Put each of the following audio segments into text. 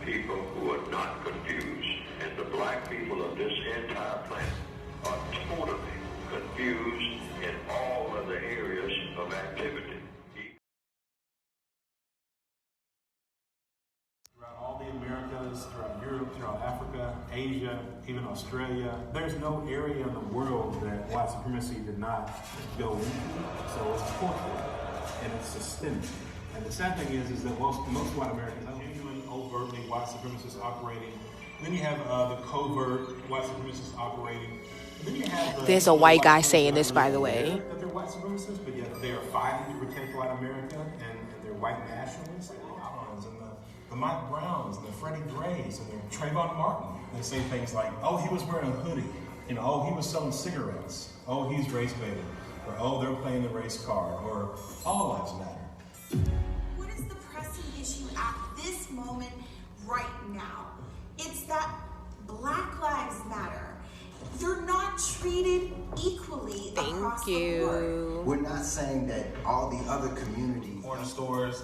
people who are not confused. And the black people of this entire planet are totally confused in all other areas of activity. Throughout all the Americas, throughout Europe, throughout Africa, Asia, even Australia, there's no area in the world that white supremacy did not go into. So it's corporate and it's systemic. And the sad thing is that most white Americans are genuine, overtly white supremacists operating. And then you have the covert white supremacists operating. And then you have there's a white guy saying this, by the way. That they're white supremacists, but yet they are fighting to protect white America, and they're white nationalists, like the Alans and the Mike Browns and the Freddie Grays and the Trayvon Martin. They say things like, oh, he was wearing a hoodie. You know, oh, he was selling cigarettes. Oh, he's race baiting. Or, oh, they're playing the race card. Or, all lives matter. What is the pressing issue at this moment right now? It's that Black Lives Matter. They're not treated equally across the board. We're not saying that all the other communities... Corner stores,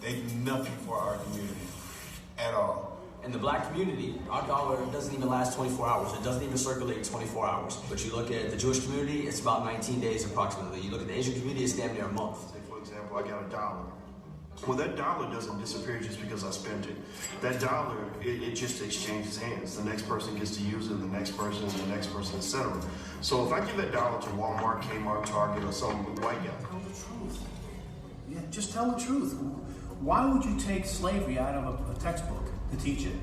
they do nothing for our community at all. In the black community, our dollar doesn't even last 24 hours. It doesn't even circulate 24 hours. But you look at the Jewish community, it's about 19 days approximately. You look at the Asian community, it's damn near a month. Say, for example, I got $1. Well, that dollar doesn't disappear just because I spent it. That dollar, it just exchanges hands. The next person gets to use it, the next person, and the next person, etc. So if I give that dollar to Walmart, Kmart, Target, or some white guy, tell the truth. Yeah, just tell the truth. Why would you take slavery out of a textbook to teach it?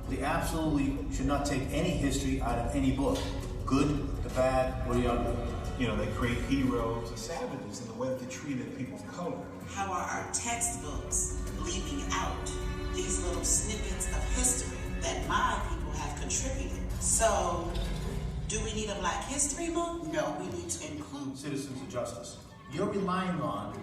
They absolutely should not take any history out of any book. Good, the bad, or the ugly. You know, they create heroes and savages in the way that they treated people of color. How are our textbooks leaving out these little snippets of history that my people have contributed? So, do we need a Black History Month? No, we need to include citizens of justice. You're relying on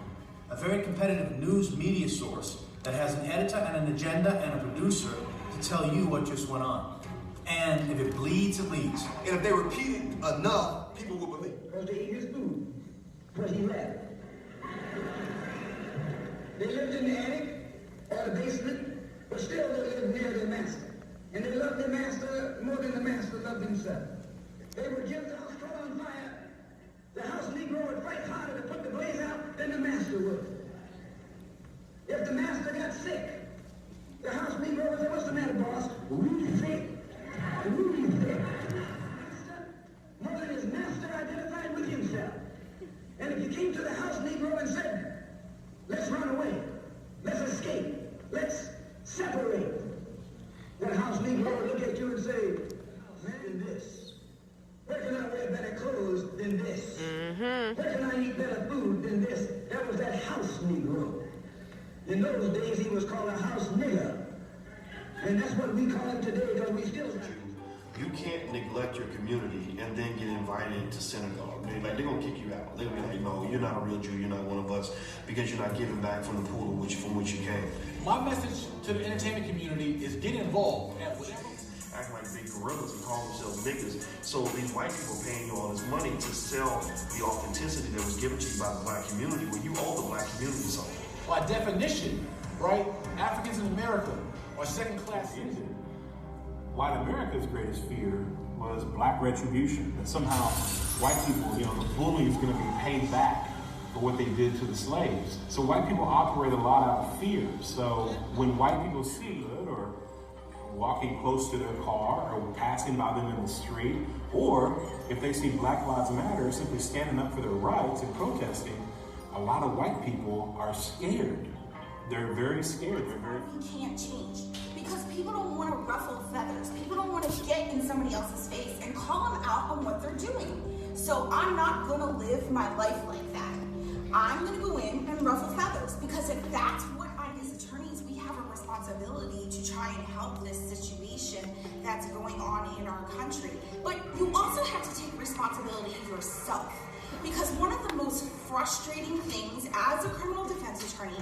a very competitive news media source that has an editor and an agenda and a producer to tell you what just went on. And if it bleeds, it leads. And if they repeat it enough, people will believe. Because they eat his food. Because he left. They lived in the attic or the basement, but still they lived near their master. And they loved their master more than the master loved himself. They would give the house caught on fire. The house Negro would fight harder to put the blaze out than the master would. If the master got sick, the house Negro would say, what's the matter, boss? Really sick. Really sick. More than his master identified with himself. And if you came to the house Negro and said, let's run away, let's escape, let's separate, the house Negro would look at you and say, man, this. Where can I wear better clothes than this? Where can I eat better food than this? That was that house Negro. In those days, he was called a house nigger. And that's what we call him today, because we still... you can't neglect your community and then get invited to synagogue. They're going to kick you out. They're going to be like, no, you're not a real Jew. You're not one of us because you're not giving back from the pool from which you came. My message to the entertainment community is get involved. Act like big gorillas and call themselves niggas. So these white people paying you all this money to sell the authenticity that was given to you by the black community when you owe the black community something. By definition, right, Africans in America are second-class citizens. White America's greatest fear was black retribution. That somehow white people, you know, the bully is going to be paid back for what they did to the slaves. So white people operate a lot out of fear. So when white people see it, or walking close to their car, or passing by them in the street, or if they see Black Lives Matter simply standing up for their rights and protesting, a lot of white people are scared. They're very scared. We can't change because people don't want to ruffle feathers. People don't want to get in somebody else's face and call them out on what they're doing. So I'm not going to live my life like that. I'm going to go in and ruffle feathers because if that's what as attorneys, we have a responsibility to try and help this situation that's going on in our country. But you also have to take responsibility yourself because one of the most frustrating things as a criminal defense attorney